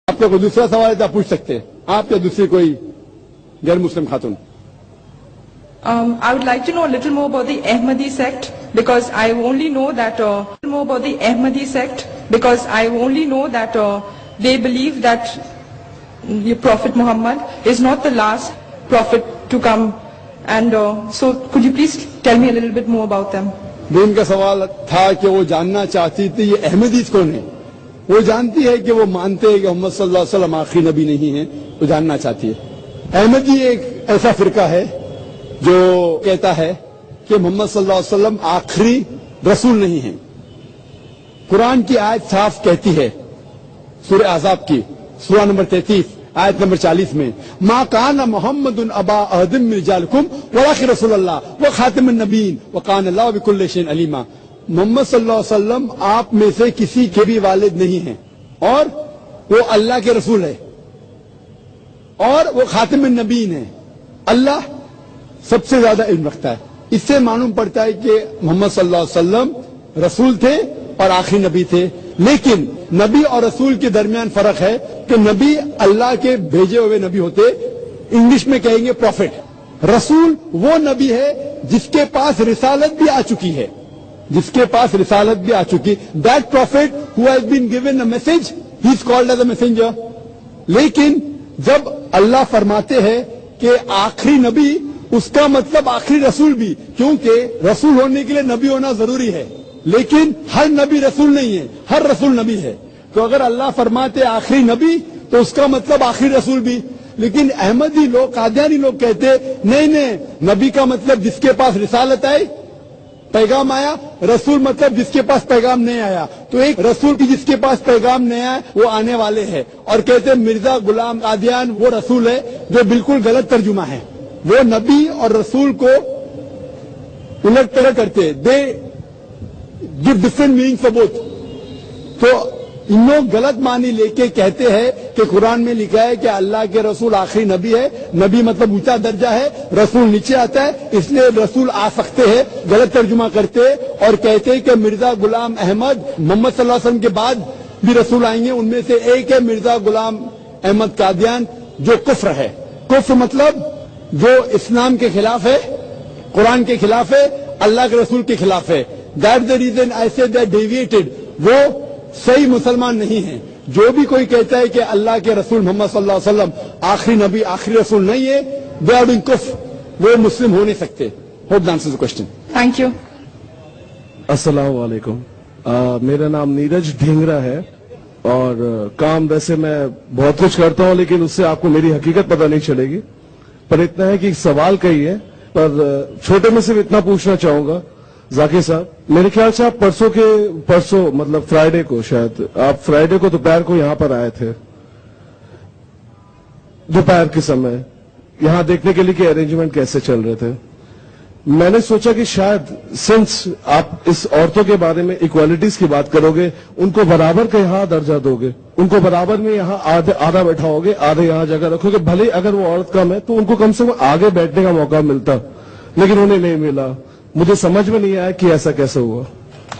آپ کا کوئی دوسرا سوال ہے تو آپ پوچھ سکتے ہیں، آپ یا دوسری کوئی غیر مسلم خاتون. I would like to know a little more about the Ahmadi sect because I only know that they believe that the Prophet Muhammad is not the last prophet to come, and so could you please tell me a little bit more about them? ان کا سوال تھا کہ وہ جاننا چاہتی تھی یہ احمدیز کون ہے. وہ جانتی ہے کہ وہ مانتے ہیں کہ محمد صلی اللہ علیہ وسلم آخری نبی نہیں ہیں، وہ جاننا چاہتی ہے. احمدی ایک ایسا فرقہ ہے جو کہتا ہے کہ محمد صلی اللہ علیہ وسلم آخری رسول نہیں ہیں. قرآن کی آیت صاف کہتی ہے، سورہ احزاب کی سورہ نمبر 33 آیت نمبر 40 میں، ما کان محمد ابا احد من رجالکم ولکن رسول اللہ وخاتم النبیین وکان اللہ بکل شیء علیما. محمد صلی اللہ علیہ وسلم آپ میں سے کسی کے بھی والد نہیں ہیں اور وہ اللہ کے رسول ہے اور وہ خاتم النبیین ہے. اللہ سب سے زیادہ علم رکھتا ہے. اس سے معلوم پڑتا ہے کہ محمد صلی اللہ علیہ وسلم رسول تھے اور آخری نبی تھے. لیکن نبی اور رسول کے درمیان فرق ہے کہ نبی اللہ کے بھیجے ہوئے نبی ہوتے، انگلش میں کہیں گے پروفٹ. رسول وہ نبی ہے جس کے پاس رسالت بھی آ چکی ہے، That prophet who has been given a message, he is called as a messenger. لیکن جب اللہ فرماتے ہیں کہ آخری نبی، اس کا مطلب آخری رسول بھی، کیونکہ رسول ہونے کے لیے نبی ہونا ضروری ہے. لیکن ہر نبی رسول نہیں ہے، ہر رسول نبی ہے. تو اگر اللہ فرماتے آخری نبی تو اس کا مطلب آخری رسول بھی. لیکن احمدی لوگ، قادیانی لوگ کہتے نہیں، نبی کا مطلب جس کے پاس رسالت آئی، پیغام آیا. رسول مطلب جس کے پاس پیغام نہیں آیا. تو ایک رسول کی جس کے پاس پیغام نہیں آیا وہ آنے والے ہیں. اور کہتے مرزا غلام قادیان وہ رسول ہے، جو بالکل غلط ترجمہ ہے. وہ نبی اور رسول کو الٹ پلٹ کرتے، they give different meaning for both. تو ان لوگ غلط معنی لے کے کہتے ہیں کہ قرآن میں لکھا ہے کہ اللہ کے رسول آخری نبی ہے. نبی مطلب اونچا درجہ ہے، رسول نیچے آتا ہے، اس لیے رسول آ سکتے ہیں. غلط ترجمہ کرتے اور کہتے کہ مرزا غلام احمد محمد صلی اللہ علیہ وسلم کے بعد بھی رسول آئیں گے. ان میں سے ایک ہے مرزا غلام احمد قادیان، جو کفر ہے. کفر مطلب جو اسلام کے خلاف ہے، قرآن کے خلاف ہے، اللہ کے رسول کے خلاف ہے. That's the reason I said that deviated. وہ صحیح مسلمان نہیں ہیں. جو بھی کوئی کہتا ہے کہ اللہ کے رسول محمد صلی اللہ علیہ وسلم آخری نبی آخری رسول نہیں ہے، they are doing kufr. وہ مسلم ہو نہیں سکتے. Hope that answers the question. Thank you. السلام علیکم. میرا نام نیرج ڈھینگرا ہے اور کام ویسے میں بہت کچھ کرتا ہوں، لیکن اس سے آپ کو میری حقیقت پتہ نہیں چلے گی. پر اتنا ہے کہ ایک سوال کہی ہے، پر چھوٹے میں صرف اتنا پوچھنا چاہوں گا. ذاکر صاحب، میرے خیال سے آپ پرسوں مطلب فرائیڈے کو، شاید آپ فرائیڈے کو دوپہر کو یہاں پر آئے تھے، دوپہر کے سمے یہاں دیکھنے کے لیے کہ ارینجمنٹ کیسے چل رہے تھے. میں نے سوچا کہ شاید سنس آپ اس عورتوں کے بارے میں ایکوالٹیز کی بات کرو گے، ان کو برابر کا یہاں درجہ دو گے، ان کو برابر میں یہاں آدھا بیٹھاؤ گے، آدھے یہاں جگہ رکھو گے. بھلے اگر وہ عورت کم ہے تو ان کو کم سے کم آگے بیٹھنے کا موقع ملتا، لیکن انہیں نہیں ملا. مجھے سمجھ میں نہیں آیا کہ ایسا کیسے ہوا.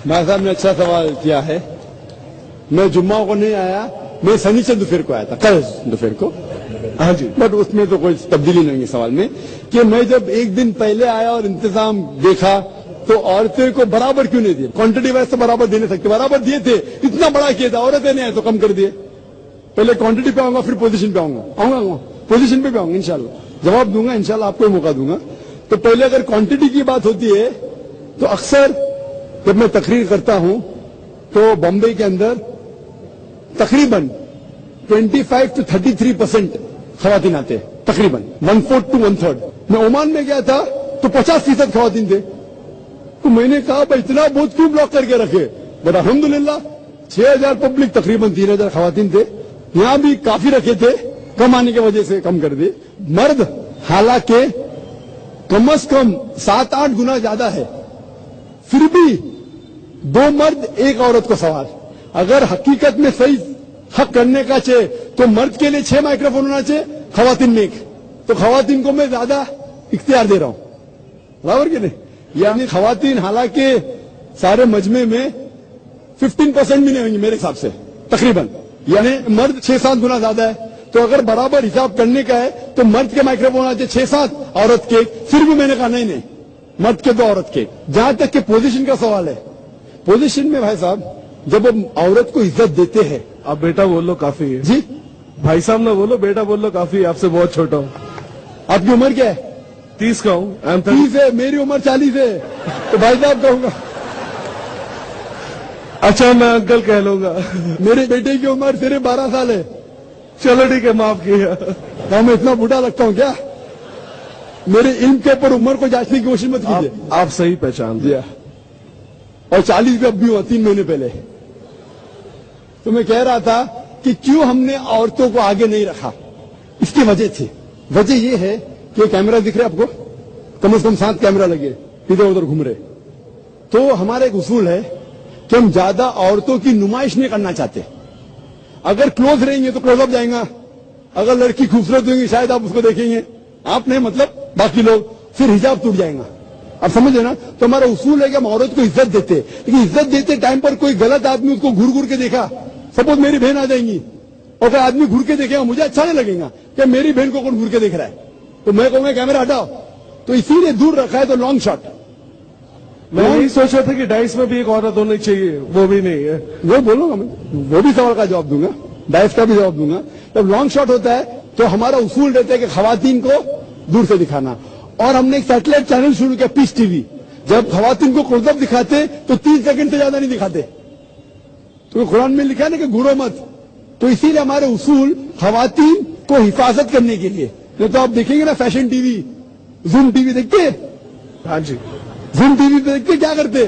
میں صاحب نے اچھا سوال کیا ہے. میں جمعہ کو نہیں آیا، میں سنیچر دوپہر کو آیا تھا، کل دوپہر کو. ہاں جی، بٹ اس میں تو کوئی تبدیلی نہیں ہے سوال میں. کہ میں جب ایک دن پہلے آیا اور انتظام دیکھا تو عورتوں کو برابر کیوں نہیں دیے؟ کوانٹٹی وائز تو برابر دے نہیں سکتے، برابر دیے تھے. اتنا بڑا کیا تھا، عورتیں نہیں آئے تو کم کر دیے. پہلے کوانٹٹی پہ آؤں گا، پھر پوزیشن پہ آؤں گا پوزیشن پہ بھی آؤں گا. انشاءاللہ جواب دوں گا، انشاءاللہ آپ کو موقع دوں گا. تو پہلے اگر کوانٹٹی کی بات ہوتی ہے تو اکثر جب میں تقریر کرتا ہوں تو بمبئی کے اندر تقریباً 25 to 33% خواتین آتے ہیں، تقریباً 1/4 to 1/3. میں عمان میں گیا تھا تو 50% خواتین تھے. تو میں نے کہا بھائی اتنا بہت کیوں بلاک کر کے رکھے؟ بٹ الحمدللہ 6000 پبلک، تقریباً 3000 خواتین تھے. یہاں بھی کافی رکھے تھے، کم آنے کی وجہ سے کم کر دیے. مرد حالانکہ کم از کم 7-8 گنا زیادہ ہے، پھر بھی 2 مرد 1 عورت کو سوال. اگر حقیقت میں صحیح حق کرنے کا چاہے تو مرد کے لیے 6 مائکروفون ہونا چاہیے، خواتین میں 1. تو خواتین کو میں زیادہ اختیار دے رہا ہوں، برابر کہ نہیں؟ یعنی خواتین حالانکہ سارے مجمع میں 15% بھی نہیں ہوں گی میرے حساب سے تقریباً. یعنی مرد 6-7 گنا زیادہ ہے. تو اگر برابر حساب کرنے کا ہے تو مرد کے مائکرو فون آتے 6-7 عورت کے, پھر بھی میں نے کہا نہیں مرد کے 2 عورت کے. جہاں تک کہ پوزیشن کا سوال ہے, پوزیشن میں بھائی صاحب جب ہم عورت کو عزت دیتے ہیں. آپ بیٹا بول لو کافی ہے جی بھائی صاحب نہ بولو, بیٹا بول لو کافی ہے, آپ سے بہت چھوٹا ہوں. آپ کی عمر کیا ہے؟ 30 کا ہوں. 30 ہے, میری عمر 40 ہے, تو بھائی صاحب کہوں گا. اچھا میں انکل کہہ لوں گا. میرے بیٹے کی عمر صرف 12 سال ہے. چلو ٹھیک ہے, معاف کیا. کیا میں اتنا بوڑھا لگتا ہوں کیا؟ میرے علم کے اوپر عمر کو جانچنے کی کوشش مت کیجیے. آپ صحیح پہچان دیا. اور 40 بھی اب بھی ہوا 3 مہینے پہلے. تو میں کہہ رہا تھا کہ کیوں ہم نے عورتوں کو آگے نہیں رکھا, اس کی وجہ تھی. وجہ یہ ہے کہ کیمرہ دکھ رہا ہے آپ کو, کم از کم 7 کیمرہ لگے ادھر ادھر گھوم رہے. تو ہمارا ایک اصول ہے کہ ہم زیادہ عورتوں کی نمائش نہیں کرنا چاہتے. اگر کلوز رہیں گے تو کلوز اپ جائیں گا, اگر لڑکی خوبصورت ہوگی شاید آپ اس کو دیکھیں گے, آپ نہیں مطلب باقی لوگ, پھر حجاب ٹوٹ جائیں گا. آپ سمجھ رہے نا؟ تو ہمارا اصول ہے کہ ہم عورت کو عزت دیتے, لیکن عزت دیتے ٹائم پر کوئی غلط آدمی اس کو گھور گھور کے دیکھا, سپوز میری بہن آ جائیں گی اور کوئی آدمی گھور کے دیکھے گا, مجھے اچھا نہیں لگے گا کہ میری بہن کو کون گھور کے دیکھ رہا ہے, تو میں کہوں گا کیمرہ ہٹاؤ. تو اسی لیے دور رکھا ہے. تو لانگ شاٹ. میں یہی سوچ رہا تھا کہ ڈائس میں بھی ایک عورت ہونی چاہیے, وہ بھی نہیں ہے. وہ بولوں گا میں, وہ بھی سوال کا جواب دوں گا, ڈائس کا بھی جواب دوں گا. جب لانگ شاٹ ہوتا ہے تو ہمارا اصول رہتا ہے کہ خواتین کو دور سے دکھانا. اور ہم نے ایک سیٹلائٹ چینل شروع کیا, پیس ٹی وی. جب خواتین کو کلوز اپ دکھاتے تو 3 سیکنڈ سے زیادہ نہیں دکھاتے. تو قرآن میں لکھا ہے نا کہ گھورو مت. تو اسی لیے ہمارے اصول خواتین کو حفاظت کرنے کے لیے. نہیں تو آپ دیکھیں گے نا fashion T V, zoom T V دیکھتے ہیں. ہاں جی, زوم ٹی وی پہ دیکھتے کیا کرتے,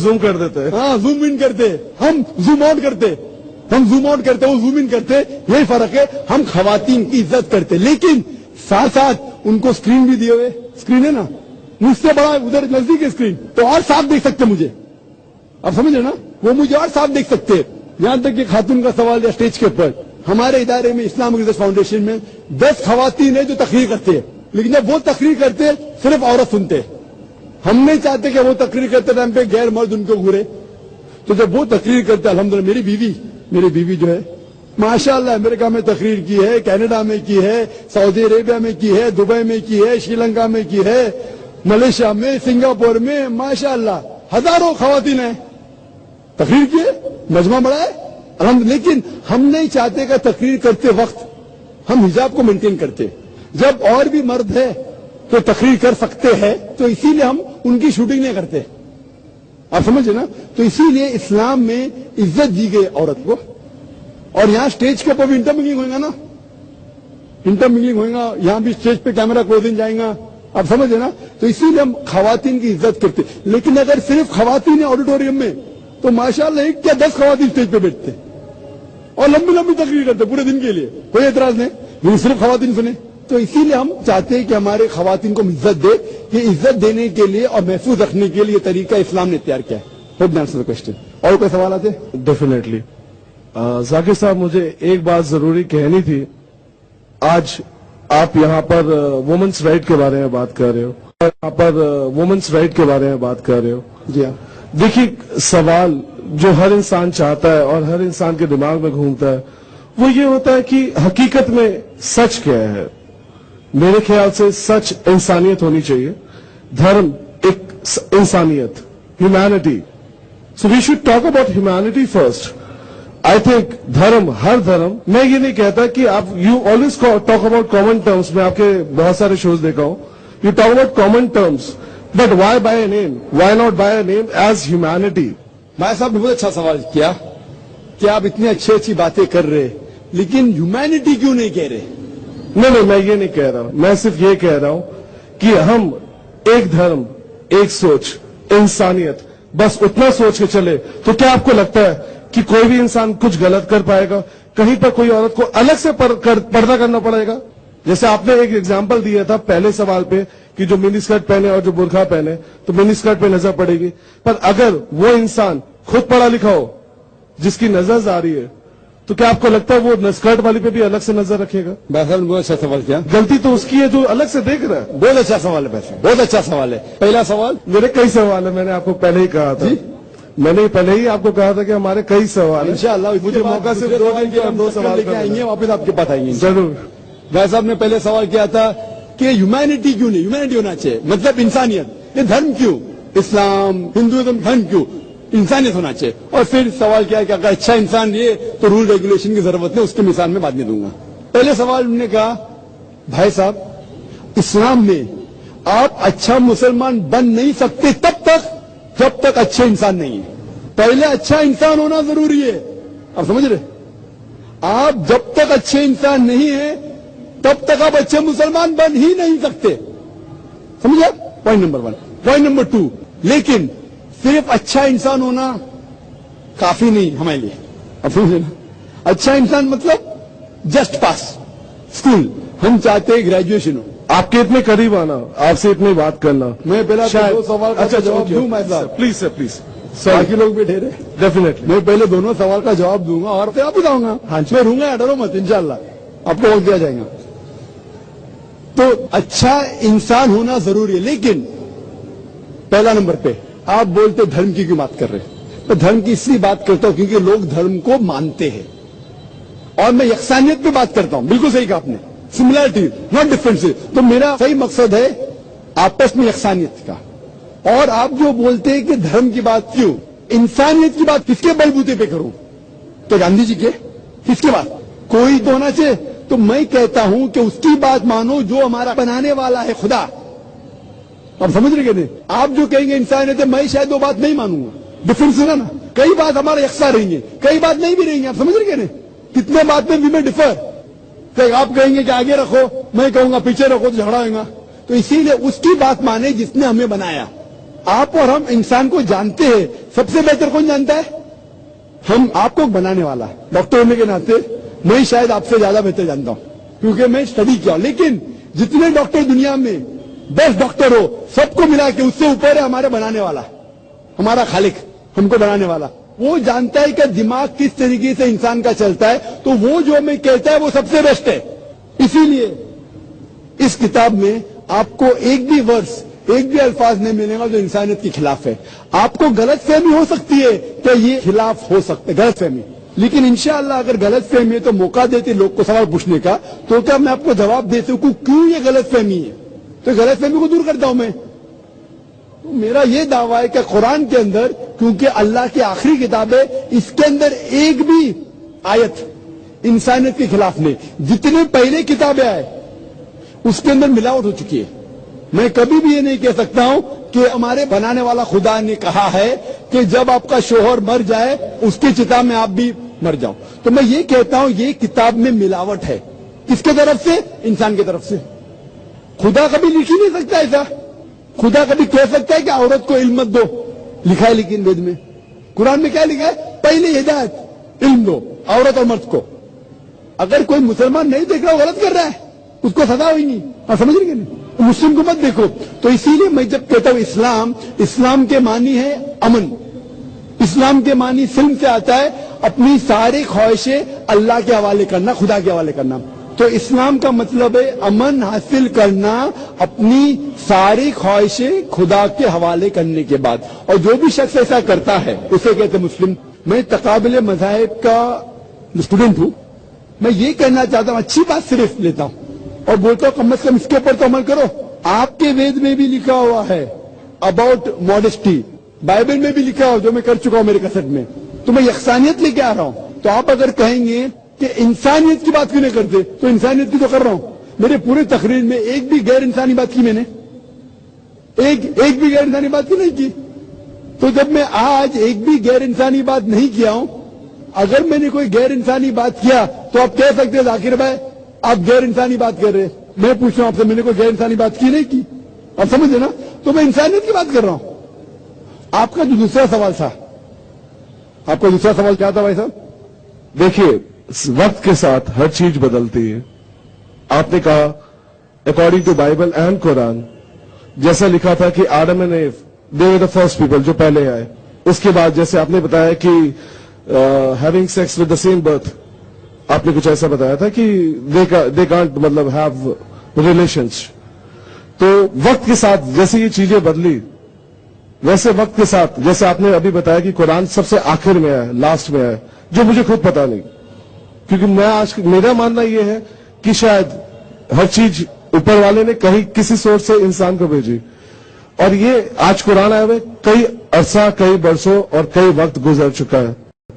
زوم کر دیتے ہیں. ہاں زوم ان کرتے, ہم زوم آؤٹ کرتے. ہم زوم آؤٹ کرتے, وہ زوم ان کرتے. یہی فرق ہے. ہم خواتین کی عزت کرتے, لیکن ساتھ ساتھ ان کو اسکرین بھی دیے ہوئے. اسکرین ہے نا, مجھ سے بڑا ادھر نزدیک ہے اسکرین, تو اور صاف دیکھ سکتے مجھے. آپ سمجھ رہے نا, وہ مجھے اور صاف دیکھ سکتے. یہاں تک کہ خاتون کا سوال یا اسٹیج کے اوپر, ہمارے ادارے میں اسلامک ریسرچ فاؤنڈیشن میں 10 خواتین ہیں جو تقریر کرتے ہیں, لیکن جب وہ تقریر کرتے صرف عورت سنتے. ہم نہیں چاہتے کہ وہ تقریر کرتے ٹائم پہ غیر مرد ان کو گھورے. تو جب وہ تقریر کرتے, الحمدللہ میری بیوی جو ہے ماشاءاللہ امریکہ میں تقریر کی ہے, کینیڈا میں کی ہے, سعودی عربیہ میں کی ہے, دبئی میں کی ہے, شری لنکا میں کی ہے, ملیشیا میں, سنگاپور میں, ماشاءاللہ ہزاروں خواتین ہیں تقریر کی ہے, مجمع بڑا ہے الحمدللہ. لیکن ہم نہیں چاہتے کہ تقریر کرتے وقت ہم حجاب کو مینٹین کرتے. جب اور بھی مرد ہے تو تقریر کر سکتے ہیں, تو اسی لیے ہم ان کی شوٹنگ نہیں کرتے. آپ سمجھے نا؟ تو اسی لیے اسلام میں عزت دی گئی عورت کو. اور یہاں سٹیج کے اوپر بھی انٹرمنگنگ ہوئے گا نا, انٹرمنگنگ ہوئے گا, یہاں بھی سٹیج پہ کیمرہ کلوز ان جائیں گا. آپ سمجھے نا؟ تو اسی لیے ہم خواتین کی عزت کرتے. لیکن اگر صرف خواتین ہیں آڈیٹوریم میں تو ماشاءاللہ ایک کیا 10 خواتین سٹیج پہ بیٹھتے اور لمبی لمبی تقریر کرتے پورے دن کے لیے, کوئی اعتراض نہیں, لیکن صرف خواتین سنیں. تو اسی لیے ہم چاہتے ہیں کہ ہمارے خواتین کو عزت دے. یہ عزت دینے کے لیے اور محفوظ رکھنے کے لیے طریقہ اسلام نے تیار کیا ہے. Hope answer the question. اور کوئی سوالات ہیں؟ ڈیفینیٹلی. ذاکر صاحب مجھے ایک بات ضروری کہنی تھی. آج آپ یہاں پر وومنس رائٹ کے بارے میں بات کر رہے ہو, یہاں پر وومنس رائٹ کے بارے میں بات کر رہے ہو. جی ہاں. دیکھیے, سوال جو ہر انسان چاہتا ہے اور ہر انسان کے دماغ میں گھومتا ہے وہ یہ ہوتا ہے کہ حقیقت میں سچ کیا ہے. میرے خیال سے سچ انسانیت ہونی چاہیے, دھرم ایک انسانیت, humanity. So we should talk about humanity first. I think دھرم, ہر دھرم, میں یہ نہیں کہتا کہ آپ you always talk about common terms. میں آپ کے بہت سارے شوز دیکھا ہوں, you talk about common terms, but why by a name, why not by a name as humanity. بھائی صاحب نے بہت اچھا سوال کیا کہ آپ اتنی اچھی باتیں کر رہے لیکن ہیومینٹی کیوں نہیں کہہ رہے. نہیں, میں یہ نہیں کہہ رہا ہوں. میں صرف یہ کہہ رہا ہوں کہ ہم ایک دھرم, ایک سوچ, انسانیت, بس اتنا سوچ کے چلے تو کیا آپ کو لگتا ہے کہ کوئی بھی انسان کچھ غلط کر پائے گا؟ کہیں پر کوئی عورت کو الگ سے پردہ کرنا پڑے گا؟ جیسے آپ نے ایک ایگزامپل دیا تھا پہلے سوال پہ کہ جو منی اسکرٹ پہنے اور جو برقع پہنے تو منی اسکرٹ پہ نظر پڑے گی. پر اگر وہ انسان خود پڑھا لکھا ہو جس کی نظر آ رہی ہے تو کیا آپ کو لگتا ہے وہ اسکرٹ والی پہ بھی الگ سے نظر رکھے گا؟ بھائی صاحب نے بہت اچھا سوال کیا. غلطی تو اس کی ہے جو الگ سے دیکھ رہا ہے. بہت اچھا سوال ہے, بہت اچھا سوال ہے. پہلا سوال, میرے کئی سوال ہے, میں نے آپ کو پہلے ہی کہا تھا. میں نے پہلے ہی آپ کو کہا تھا کہ ہمارے کئی سوال ہیں. انشاءاللہ مجھے موقع صرف 2 دن کے ہم 2 سوال لے کے آئیں گے, واپس آپ کے پاس آئیں گے. ضرور. بھائی صاحب نے پہلے سوال کیا تھا کہ ہیومینٹی کیوں نہیں, ہیومینٹی ہونا چاہیے, مطلب انسانیت, یہ دھرم کیوں, اسلام ہندوازم دھرم کیوں, انسانیت ہونا چاہیے. اور پھر سوال کیا کہ اگر اچھا انسان یہ تو رول ریگولیشن کی ضرورت نہیں, اس کی مثال میں بعد میں دوں گا. پہلے سوال نے کہا بھائی صاحب اسلام میں آپ اچھا مسلمان بن نہیں سکتے تب تک جب تک اچھے انسان نہیں ہے. پہلے اچھا انسان ہونا ضروری ہے, آپ سمجھ رہے, آپ جب تک اچھے انسان نہیں ہیں تب تک آپ اچھے مسلمان بن ہی نہیں سکتے. سمجھا پوائنٹ نمبر 1. پوائنٹ نمبر 2, لیکن صرف اچھا انسان ہونا کافی نہیں ہمارے لیے. اب سمجھے نا, اچھا انسان مطلب جسٹ پاس اسکول, ہم چاہتے ہیں گریجویشن ہو. آپ کے اتنے قریب آنا, آپ سے اتنی بات کرنا. میں پہلا 2 سوال کا جواب دوں میں صاحب, پلیز سر پلیز. باقی لوگ بھی ٹھہرے. ڈیفینیٹلی میں پہلے دونوں سوال کا جواب دوں گا اور پھر آپ بتاؤں گا. ہاں میں رہوں گا, ڈرو مت, انشاءاللہ آپ کو وقت دیا جائے گا. تو اچھا انسان ہونا ضروری ہے, لیکن پہلا نمبر پہ آپ بولتے دھرم کی کیوں بات کر رہے ہیں, تو دھرم کی اس لیے بات کرتا ہوں کیونکہ لوگ دھرم کو مانتے ہیں, اور میں یکسانیت پہ بات کرتا ہوں. بالکل صحیح کہا آپ نے, سملیرٹی ناٹ ڈفرینس. تو میرا صحیح مقصد ہے آپس میں یکسانیت کا. اور آپ جو بولتے ہیں کہ دھرم کی بات کیوں, انسانیت کی بات کس کے بلبوتے پہ کروں, تو گاندھی جی کے, کس کے بات, کوئی تو ہونا چاہیے. تو میں کہتا ہوں کہ اس کی بات مانو جو ہمارا بنانے والا ہے خدا. آپ سمجھ رہے کہ نہیں, آپ جو کہیں گے انسانیت ہے, میں شاید وہ بات نہیں مانوں گا. ڈفرینس ہے نا, کئی بات ہمارا یکساں رہیں گے, کئی بات نہیں بھی رہیں گے. آپ سمجھ رہے کہ نہیں, کتنے بات میں بھی میں ڈفر. آپ کہیں گے کہ آگے رکھو, میں کہوں گا پیچھے رکھو, تو جھگڑا ہوگا. تو اسی لیے اس کی بات مانے جس نے ہمیں بنایا. آپ اور ہم انسان کو جانتے ہیں, سب سے بہتر کون جانتا ہے, ہم. آپ کو بنانے والا ڈاکٹر ہونے کے ناطے میں شاید آپ سے زیادہ بہتر جانتا ہوں کیونکہ میں اسٹڈی کیا. لیکن جتنے ڈاکٹر دنیا میں بیسٹ ڈاکٹر ہو, سب کو ملا کے اس سے اوپر ہے ہمارے بنانے والا, ہمارا خالق, ہم کو بنانے والا. وہ جانتا ہے کہ دماغ کس طریقے سے انسان کا چلتا ہے, تو وہ جو ہمیں کہتا ہے وہ سب سے بیسٹ ہے. اسی لیے اس کتاب میں آپ کو ایک بھی ورس, ایک بھی الفاظ نہیں ملے گا جو انسانیت کے خلاف ہے. آپ کو غلط فہمی ہو سکتی ہے کہ یہ خلاف ہو سکتا ہے, غلط فہمی, لیکن انشاءاللہ اگر غلط فہمی ہے تو موقع دیتے لوگ کو سوال پوچھنے کا, تو کیا میں آپ کو جواب دے سکوں کیوں یہ غلط فہمی ہے, تو غلط فہمی کو دور کرتا ہوں میں. تو میرا یہ دعویٰ ہے کہ قرآن کے اندر, کیونکہ اللہ کی آخری کتاب ہے, اس کے اندر ایک بھی آیت انسانیت کے خلاف نہیں. جتنے پہلے کتابیں آئے اس کے اندر ملاوٹ ہو چکی ہے. میں کبھی بھی یہ نہیں کہہ سکتا ہوں کہ ہمارے بنانے والا خدا نے کہا ہے کہ جب آپ کا شوہر مر جائے اس کی چتا میں آپ بھی مر جاؤ. تو میں یہ کہتا ہوں یہ کتاب میں ملاوٹ ہے. کس کے طرف سے, انسان کی طرف سے. خدا کبھی لکھ ہی نہیں سکتا ایسا. خدا کبھی کہہ سکتا ہے کہ عورت کو علم مت دو, لکھا ہے لیکن وید میں, قرآن میں کیا لکھا ہے, پہلی ہدایت, علم دو عورت اور مرد کو. اگر کوئی مسلمان نہیں دیکھ رہا, وہ غلط کر رہا ہے, اس کو سزا ہوئی نہیں. آپ سمجھ رہے کہ نہیں, مسلم کو مت دیکھو. تو اسی لیے میں جب کہتا ہوں اسلام, اسلام کے معنی ہے امن. اسلام کے معنی سلم سے آتا ہے اپنی ساری خواہشیں اللہ کے حوالے کرنا, خدا کے حوالے کرنا. تو اسلام کا مطلب ہے امن حاصل کرنا, اپنی ساری خواہشیں خدا کے حوالے کرنے کے بعد. اور جو بھی شخص ایسا کرتا ہے اسے کہتے ہیں مسلم. میں تقابل مذاہب کا اسٹوڈنٹ ہوں. میں یہ کہنا چاہتا ہوں, اچھی بات صرف لیتا ہوں اور بولتا ہوں کم از کم اس کے اوپر تو عمل کرو. آپ کے وید میں بھی لکھا ہوا ہے اباؤٹ ماڈسٹی, بائبل میں بھی لکھا ہوا جو میں کر چکا ہوں میرے کسٹ میں. تو میں یکسانیت لے کے آ رہا ہوں. تو آپ اگر کہیں گے کہ انسانیت کی بات کیوں نہیں کرتے, تو انسانیت کی تو کر رہا ہوں. میرے پورے تقریر میں ایک بھی غیر انسانی بات کی میں نے, ایک بھی غیر انسانی بات کی نہیں کی. تو جب میں آج ایک بھی غیر انسانی بات نہیں کیا ہوں, اگر میں نے کوئی غیر انسانی بات کیا تو آپ کہہ سکتے ہیں ذاکر بھائی آپ غیر انسانی بات کر رہے ہیں. میں پوچھ رہا ہوں آپ سے, میں نے کوئی غیر انسانی بات کی نہیں کی, آپ سمجھے نا. تو میں انسانیت کی بات کر رہا ہوں. آپ کا جو دوسرا سوال تھا, آپ کا دوسرا سوال کیا تھا بھائی صاحب؟ دیکھیے وقت کے ساتھ ہر چیز بدلتی ہے. آپ نے کہا اکارڈنگ ٹو بائبل اینڈ قرآن, جیسا لکھا تھا کہ آدم اینڈ ایو دے ور دا فرسٹ پیپل, جو پہلے آئے. اس کے بعد جیسے آپ نے بتایا کہ having sex with the same birth, آپ نے کچھ ایسا بتایا تھا کہ دے کانٹ مطلب ہیو ریلیشنز. تو وقت کے ساتھ جیسے یہ چیزیں بدلی, ویسے وقت کے ساتھ جیسے آپ نے ابھی بتایا کہ قرآن سب سے آخر میں ہے، لاسٹ میں ہے، جو مجھے خود پتا نہیں، کیونکہ میں آج میرا ماننا یہ ہے کہ شاید ہر چیز اوپر والے نے کہیں کسی سورس سے انسان کو بھیجی، اور یہ آج قرآن آئے ہوئے کئی عرصہ، کئی برسوں اور کئی وقت گزر چکا ہے.